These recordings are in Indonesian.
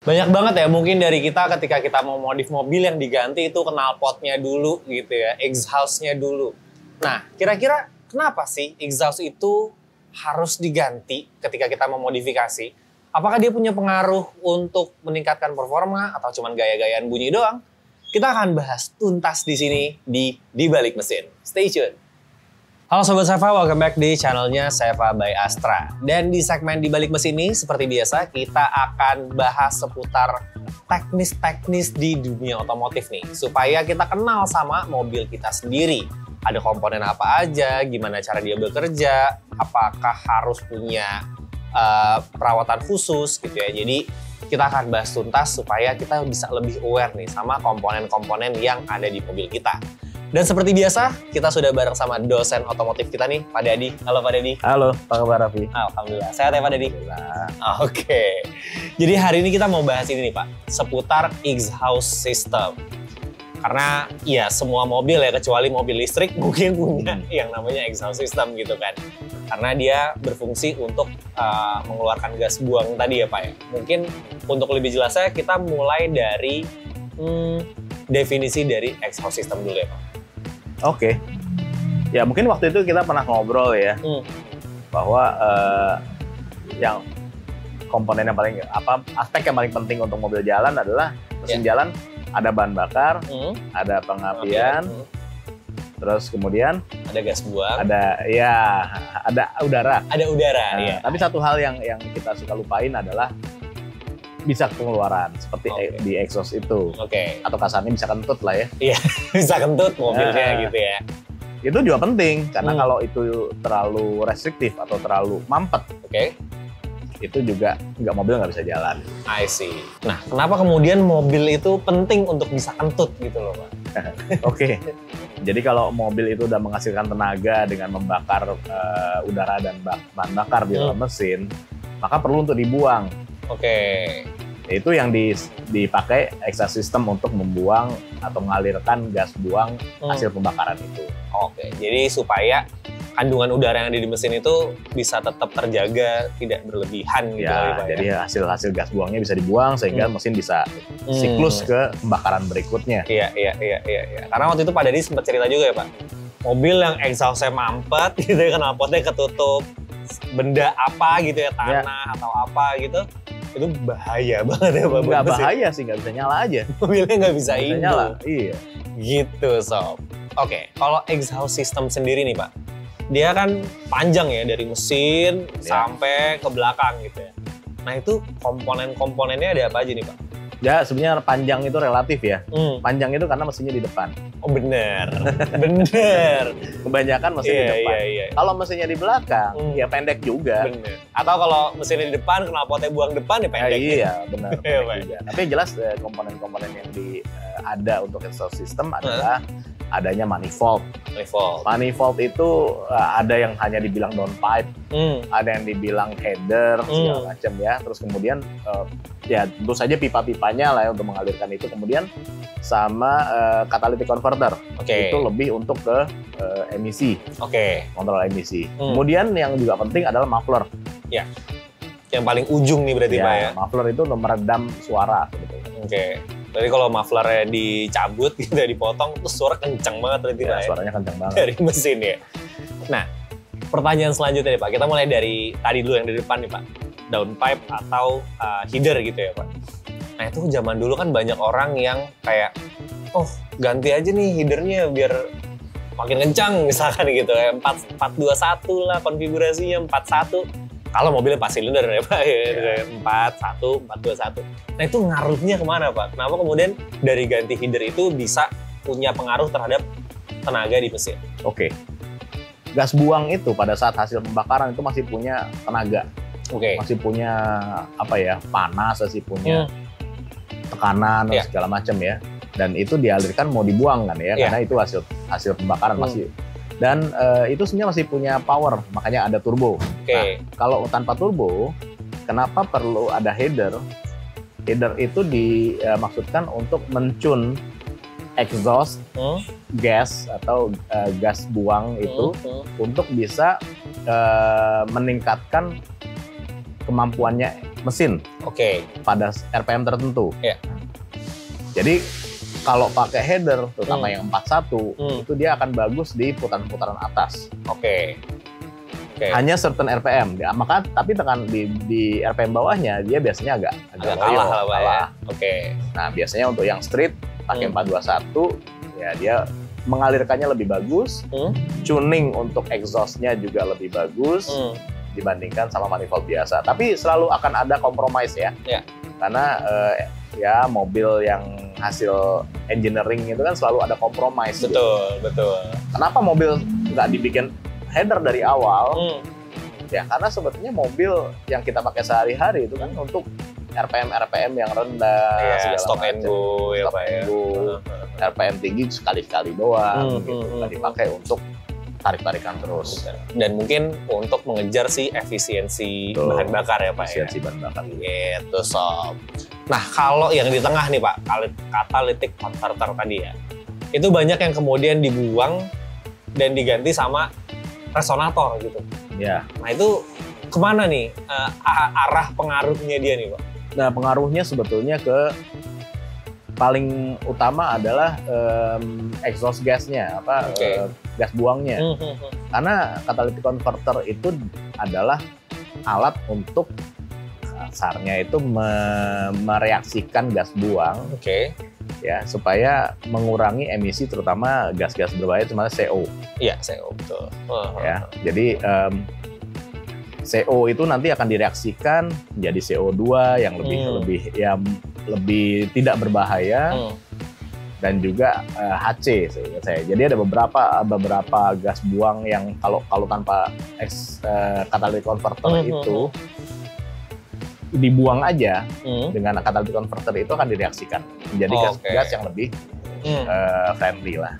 Banyak banget ya mungkin dari kita ketika kita mau modif mobil yang diganti itu knalpotnya dulu gitu ya, exhaust-nya dulu. Nah, kira-kira kenapa sih exhaust itu harus diganti ketika kita mau modifikasi? Apakah dia punya pengaruh untuk meningkatkan performa atau cuman gaya-gayaan bunyi doang? Kita akan bahas tuntas di sini di Balik Mesin. Stay tune. Halo Sobat Seva, welcome back di channelnya Seva by Astra. Dan di segmen di Balik Mesin ini, seperti biasa, kita akan bahas seputar teknis-teknis di dunia otomotif nih. Supaya kita kenal sama mobil kita sendiri. Ada komponen apa aja, gimana cara dia bekerja, apakah harus punya perawatan khusus gitu ya. Jadi kita akan bahas tuntas supaya kita bisa lebih aware nih sama komponen-komponen yang ada di mobil kita. Dan seperti biasa, kita sudah bareng sama dosen otomotif kita nih, Pak Dadi. Halo Pak Dadi. Halo, apa kabar Raffi? Alhamdulillah. Sehat ya Pak Dadi? Alhamdulillah. Oke. Jadi hari ini kita mau bahas ini nih Pak, seputar exhaust system. Karena ya semua mobil ya, kecuali mobil listrik mungkin punya yang namanya exhaust system gitu kan. Karena dia berfungsi untuk mengeluarkan gas buang tadi ya Pak ya. Mungkin untuk lebih jelasnya kita mulai dari definisi dari exhaust system dulu ya Pak. Oke. Ya mungkin waktu itu kita pernah ngobrol ya, bahwa yang komponen yang paling aspek yang paling penting untuk mobil jalan adalah mesin jalan, ada bahan bakar, ada pengapian, terus kemudian ada gas buang, ada udara. Ada udara, ya. Tapi satu hal yang kita suka lupain adalah bisa pengeluaran seperti di exhaust itu. Atau kasarnya bisa kentut lah ya. Iya, bisa kentut mobilnya gitu ya. Itu juga penting karena kalau itu terlalu restriktif atau terlalu mampet, itu juga mobil nggak bisa jalan. I see. Nah, kenapa kemudian mobil itu penting untuk bisa kentut gitu loh Pak? Oke. Jadi kalau mobil itu udah menghasilkan tenaga dengan membakar udara dan bahan bakar di dalam mesin, maka perlu untuk dibuang. Itu yang dipakai exhaust system untuk membuang atau mengalirkan gas buang hasil pembakaran itu. Jadi supaya kandungan udara yang ada di mesin itu bisa tetap terjaga, tidak berlebihan gitu ya. Jadi hasil gas buangnya bisa dibuang sehingga mesin bisa siklus ke pembakaran berikutnya. Iya. Karena waktu itu Pak Dadi sempat cerita juga ya Pak, mobil yang exhaust-nya mampet gitu ya, knalpotnya ketutup benda apa gitu ya, tanah atau apa gitu, itu bahaya banget ya Pak. Nggak bahaya sih, nggak bisa nyala aja. Mobilnya nggak bisa nyala. Iya. Gitu Sob. Kalau exhaust system sendiri nih Pak, dia kan panjang ya dari mesin sampai ke belakang gitu ya. Nah itu komponen-komponennya ada apa aja nih Pak? Ya sebenarnya panjang itu relatif ya. Panjang itu karena mesinnya di depan. Oh bener. Kebanyakan mesin di depan. Iya. Kalau mesinnya di belakang, ya pendek juga. Bener. Atau kalau mesinnya di depan, knalpotnya buang depan ya pendek. Iya benar. Juga. Tapi yang jelas komponen-komponen yang ada untuk exhaust system adalah adanya manifold. Manifold itu ada yang hanya dibilang downpipe, ada yang dibilang header segala macam ya. Terus kemudian ya tentu saja pipa-pipanya lah ya untuk mengalirkan itu. Kemudian sama catalytic converter. Itu lebih untuk ke emisi. Kontrol emisi. Kemudian yang juga penting adalah muffler. Ya. Yang paling ujung nih berarti Pak ya. Muffler itu untuk meredam suara sebetulnya. Jadi kalau mufflernya dicabut gitu, dipotong, terus suara kencang banget berarti Pak ya? Suaranya kencang banget. Dari mesin ya. Nah, pertanyaan selanjutnya nih Pak, kita mulai dari tadi dulu yang di depan nih Pak. Downpipe atau header gitu ya Pak. Nah itu zaman dulu kan banyak orang yang kayak, ganti aja nih headernya biar makin kencang misalkan gitu ya. 421 lah konfigurasinya, 41. Kalau mobilnya 4 silinder ya Pak, 421. Nah itu ngaruhnya kemana Pak? Kenapa kemudian dari ganti header itu bisa punya pengaruh terhadap tenaga di mesin? Gas buang itu pada saat hasil pembakaran itu masih punya tenaga. Masih punya panas, masih punya tekanan segala macam ya. Dan itu dialirkan mau dibuang kan ya, karena itu hasil pembakaran masih. Dan itu sebenarnya masih punya power, makanya ada turbo. Nah, kalau tanpa turbo, kenapa perlu ada header? Header itu dimaksudkan untuk mencun exhaust gas atau gas buang itu untuk bisa meningkatkan kemampuannya mesin. Pada RPM tertentu. Jadi kalau pakai header, terutama yang 41, itu dia akan bagus di putaran-putaran atas. Hanya certain RPM. Maka tapi tekan di RPM bawahnya dia biasanya agak kalah. Nah, biasanya untuk yang street pakai 421 ya dia mengalirkannya lebih bagus. Tuning untuk exhaust-nya juga lebih bagus dibandingkan sama manifold biasa. Tapi selalu akan ada compromise ya. Karena ya mobil yang hasil engineering itu kan selalu ada compromise. Betul. Kenapa mobil nggak dibikin header dari awal? Ya karena sebetulnya mobil yang kita pakai sehari-hari itu kan untuk RPM yang rendah, stop and go, RPM tinggi sekali-sekali doang, gitu. Nggak dipakai untuk tarik-tarikan terus. Dan mungkin untuk mengejar si efisiensi bahan bakar ya Pak. Efisiensi bahan bakar. Gitu sob. Nah kalau yang di tengah nih Pak, catalytic converter tadi ya, itu banyak yang kemudian dibuang dan diganti sama resonator gitu. Nah itu kemana nih arah pengaruhnya dia nih Pak? Nah pengaruhnya sebetulnya ke paling utama adalah exhaust gasnya, gas buangnya. Karena catalytic converter itu adalah alat untuk kasarnya itu mereaksikan gas buang, ya supaya mengurangi emisi terutama gas-gas berbahaya termasuk CO. CO betul. Ya, jadi CO itu nanti akan direaksikan menjadi CO2 yang lebih tidak berbahaya dan juga HC saya. Jadi ada beberapa gas buang yang kalau tanpa catalytic converter itu dibuang aja dengan catalytic converter itu akan direaksikan menjadi gas yang lebih friendly lah.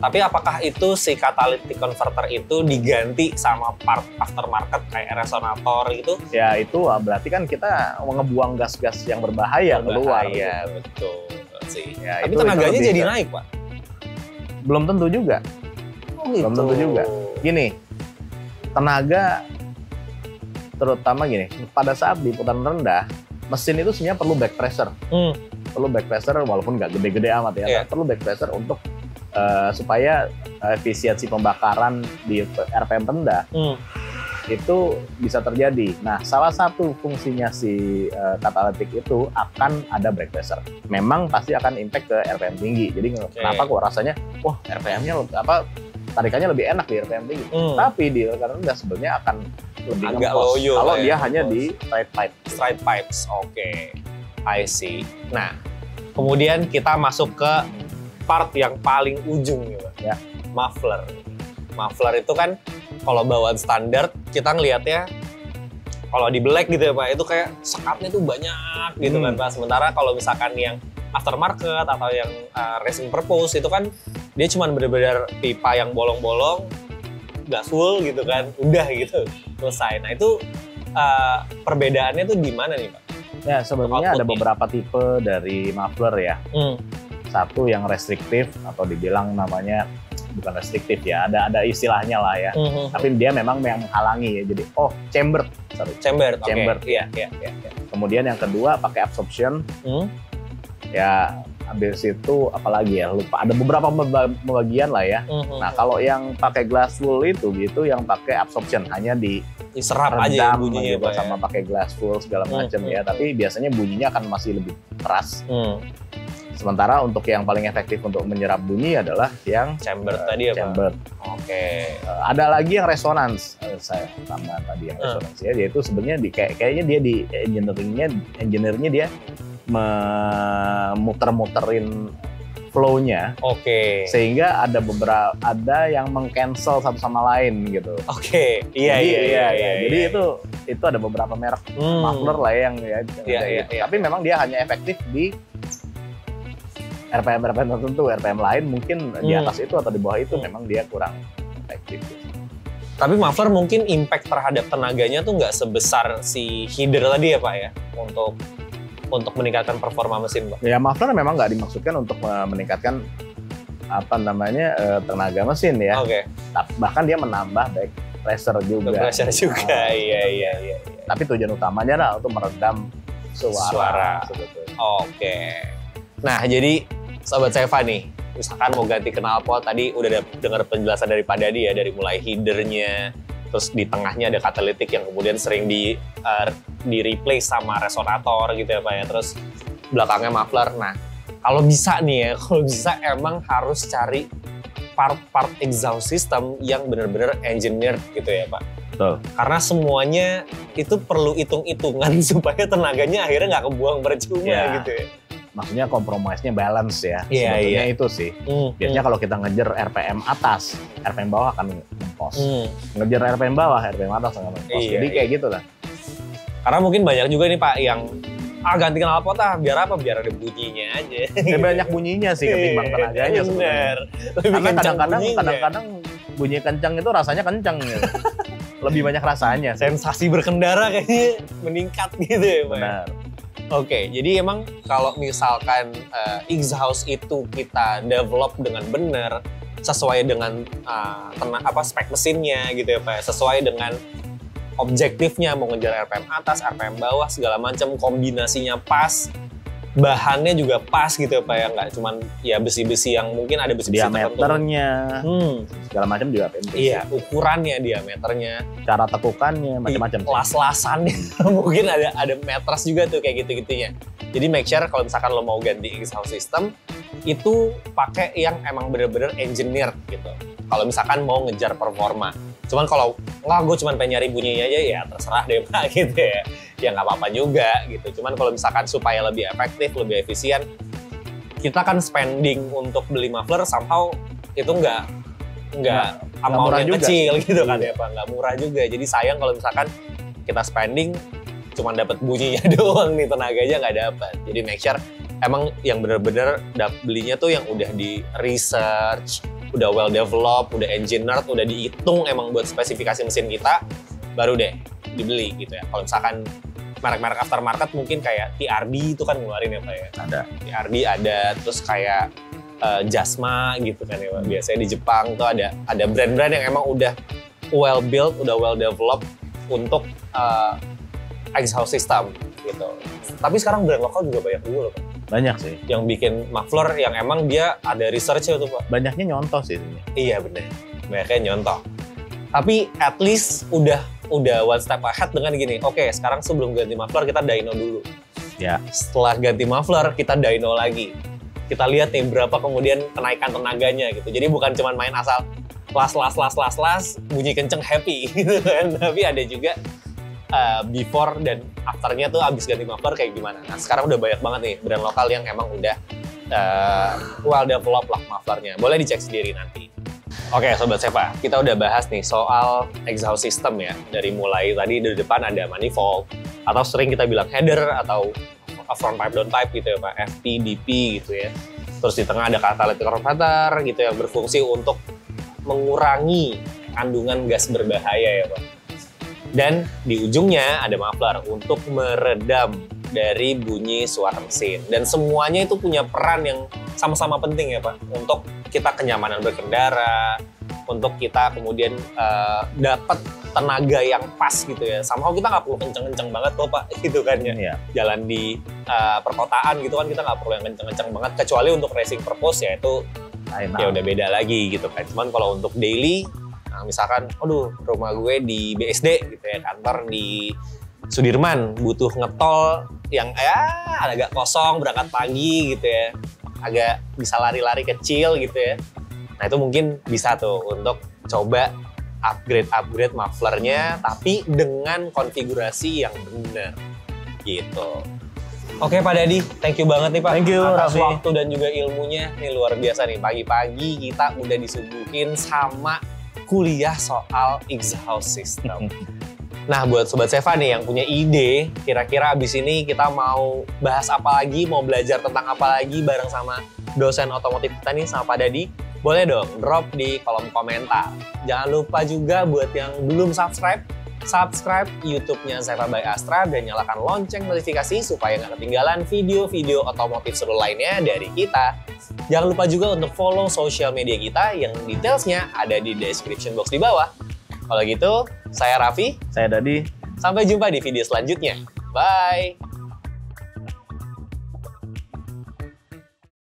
Tapi apakah itu si catalytic converter itu diganti sama part aftermarket kayak resonator gitu? Ya itu berarti kan kita ngebuang gas-gas yang berbahaya keluar. Betul sih. Ya, tapi tenaganya jadi naik Pak? Belum tentu juga. Belum tentu juga. Gini, tenaga terutama gini, pada saat di putaran rendah, mesin itu sebenarnya perlu back pressure. Perlu back pressure walaupun nggak gede-gede amat ya. Perlu back pressure untuk supaya efisiensi pembakaran di RPM rendah itu bisa terjadi. Nah, salah satu fungsinya si catalytic itu akan ada back pressure. Memang pasti akan impact ke RPM tinggi. Jadi kenapa kok rasanya, wah RPM-nya tarikannya lebih enak di RPM tinggi. Tapi di RPM rendah sebenarnya akan lebih ngempos kalau dia hanya di straight pipes. I see. Nah, kemudian kita masuk ke part yang paling ujung nih Pak. Muffler. Muffler itu kan kalau bawaan standar kita ngelihatnya kalau di black gitu ya Pak, itu kayak sekatnya tuh banyak gitu kan Pak. Sementara kalau misalkan yang aftermarket atau yang racing purpose itu kan dia cuma benar-benar pipa yang bolong-bolong, gas full gitu kan, udah gitu selesai. Nah itu perbedaannya tuh di mana nih Pak? Ya sebenarnya ada beberapa tipe dari muffler ya. Satu yang restriktif atau dibilang namanya bukan restriktif ya, ada istilahnya lah ya. Tapi dia memang yang menghalangi ya. Jadi chambered. Iya. Kemudian yang kedua pakai absorption. Ya habis itu apalagi ya, lupa, ada beberapa bagian lah ya. Nah kalau yang pakai glass wool itu gitu, yang pakai absorption hanya diserap aja bunyinya gitu, sama pakai glass wool segala macam ya, tapi biasanya bunyinya akan masih lebih keras. Sementara untuk yang paling efektif untuk menyerap bunyi adalah yang chamber tadi ya chamber. Ada lagi yang resonance, saya tambah tadi yang resonance ya, yaitu sebenarnya kayaknya dia di engineer-nya dia memuter-muterin flow-nya, sehingga ada yang meng-cancel satu sama lain gitu. Iya. Jadi itu ada beberapa merek muffler lah yang tapi memang dia hanya efektif di RPM tertentu. RPM lain mungkin di atas itu atau di bawah itu memang dia kurang efektif. Tapi muffler mungkin impact terhadap tenaganya tuh nggak sebesar si header tadi ya Pak ya, untuk meningkatkan performa mesin Pak? Ya muffler memang nggak dimaksudkan untuk meningkatkan tenaga mesin ya. Bahkan dia menambah back pressure juga. Pressure juga, iya. Tapi tujuan utamanya adalah untuk meredam suara. Sebetulnya. Oke. Nah, jadi Sobat Seva nih, misalkan mau ganti knalpot, tadi udah dengar penjelasan dari Pak Dadi ya, dari mulai headernya, terus di tengahnya ada katalitik yang kemudian sering di replace sama resonator gitu ya Pak ya, terus belakangnya muffler. Nah, kalau bisa nih ya, emang harus cari part-part exhaust system yang benar-benar engineered gitu ya Pak. Betul. Karena semuanya itu perlu hitung-hitungan supaya tenaganya akhirnya nggak kebuang percuma gitu ya. Maksudnya kompromisnya balance ya. Iya, sebetulnya itu sih. Biasanya kalau kita ngejar RPM atas, RPM bawah akan ngempos. Ngejar RPM bawah, RPM atas akan ngempos. Jadi kayak gitu lah. Karena mungkin banyak juga nih Pak yang ganti knalpot biar apa? Biar ada bunyinya aja. Banyak bunyinya sih ketimbang tenaganya sebenarnya. Karena kadang-kadang bunyi kencang itu rasanya kencang gitu. Lebih banyak rasanya. Sensasi berkendara kayaknya meningkat gitu ya Pak. Benar. Oke, jadi emang kalau misalkan exhaust itu kita develop dengan benar, sesuai dengan spek mesinnya gitu ya Pak, sesuai dengan objektifnya, mau ngejar RPM atas, RPM bawah, segala macam, kombinasinya pas, bahannya juga pas gitu ya Pak ya, nggak cuman ya besi-besi yang mungkin ada besi-besi diameternya, segala macam juga penting. Iya, ukurannya, diameternya, cara tekukannya, macam-macam. Las-lasannya, mungkin ada meters juga tuh kayak gitu-gitunya. Jadi make sure kalau misalkan lo mau ganti exhaust system, itu pakai yang emang bener-bener engineered gitu. Kalau misalkan mau ngejar performa. Cuman kalau nggak, gue cuma pengen nyari bunyinya aja, ya terserah deh Pak gitu ya. Ya nggak apa-apa juga gitu. Cuman kalau misalkan supaya lebih efektif, lebih efisien, kita kan spending untuk beli muffler somehow itu nggak amount yang kecil gitu kan ya Pak. Nggak murah juga. Jadi sayang kalau misalkan kita spending cuma dapat bunyinya doang nih, tenaganya nggak dapat. Jadi make sure emang yang bener-bener belinya tuh yang udah di research, udah well developed, udah engineered, udah dihitung emang buat spesifikasi mesin kita, baru deh dibeli gitu ya. Kalau misalkan merek-merek aftermarket mungkin kayak TRD itu kan ngeluarin ya Pak ya. Ada. TRD ada, terus kayak Jasma gitu kan ya Pak. Biasanya di Jepang tuh ada brand-brand yang emang udah well built, udah well developed untuk exhaust system gitu. Tapi sekarang brand lokal juga banyak juga loh Pak. Banyak sih. Yang bikin muffler yang emang dia ada research-nya tuh Pak. Banyaknya nyontoh sih. Iya bener, banyaknya nyontoh. Tapi at least udah one step ahead dengan gini, oke sekarang sebelum ganti muffler kita dyno dulu. Ya. Setelah ganti muffler kita dyno lagi. Kita lihat nih berapa kemudian kenaikan tenaganya gitu. Jadi bukan cuma main asal las, bunyi kenceng happy gitu kan. Tapi ada juga before dan afternya tuh abis ganti muffler kayak gimana. Nah sekarang udah banyak banget nih brand lokal yang emang udah well developed lah mufflernya. Boleh dicek sendiri nanti. Oke Sobat Seva, kita udah bahas nih soal exhaust system ya. Dari mulai tadi di depan ada manifold, atau sering kita bilang header atau front pipe down pipe gitu ya Pak, FP, DP gitu ya. Terus di tengah ada catalytic converter gitu yang berfungsi untuk mengurangi kandungan gas berbahaya ya Pak. Dan di ujungnya ada muffler untuk meredam dari bunyi suara mesin. Dan semuanya itu punya peran yang sama-sama penting ya Pak. Untuk kita kenyamanan berkendara, untuk kita kemudian dapat tenaga yang pas gitu ya. Somehow kita nggak perlu kenceng-kenceng banget kok Pak, gitu kan ya. Iya. Jalan di perkotaan gitu kan kita nggak perlu yang kenceng-kenceng banget. Kecuali untuk racing purpose ya itu ya udah beda lagi gitu kan. Cuman kalau untuk daily, nah misalkan, aduh rumah gue di BSD gitu ya, kantor di Sudirman, butuh ngetol yang agak kosong, berangkat pagi gitu ya, agak bisa lari-lari kecil gitu ya. Nah itu mungkin bisa tuh untuk coba upgrade mufflernya, tapi dengan konfigurasi yang benar gitu. Oke Pak Dadi, thank you banget nih Pak. Thank you atas Raffi. waktu dan juga ilmunya. Ini luar biasa nih, pagi-pagi kita udah disuguhin sama kuliah soal exhaust system. Nah buat Sobat Seva nih yang punya ide, kira-kira abis ini kita mau bahas apa lagi, mau belajar tentang apa lagi bareng sama dosen otomotif kita nih sama Pak Dadi, boleh dong drop di kolom komentar. Jangan lupa juga buat yang belum subscribe YouTube-nya Seva by Astra dan nyalakan lonceng notifikasi supaya nggak ketinggalan video-video otomotif seru lainnya dari kita. Jangan lupa juga untuk follow sosial media kita yang detailsnya ada di description box di bawah. Kalau gitu, saya Raffi. Saya Dadi. Sampai jumpa di video selanjutnya. Bye!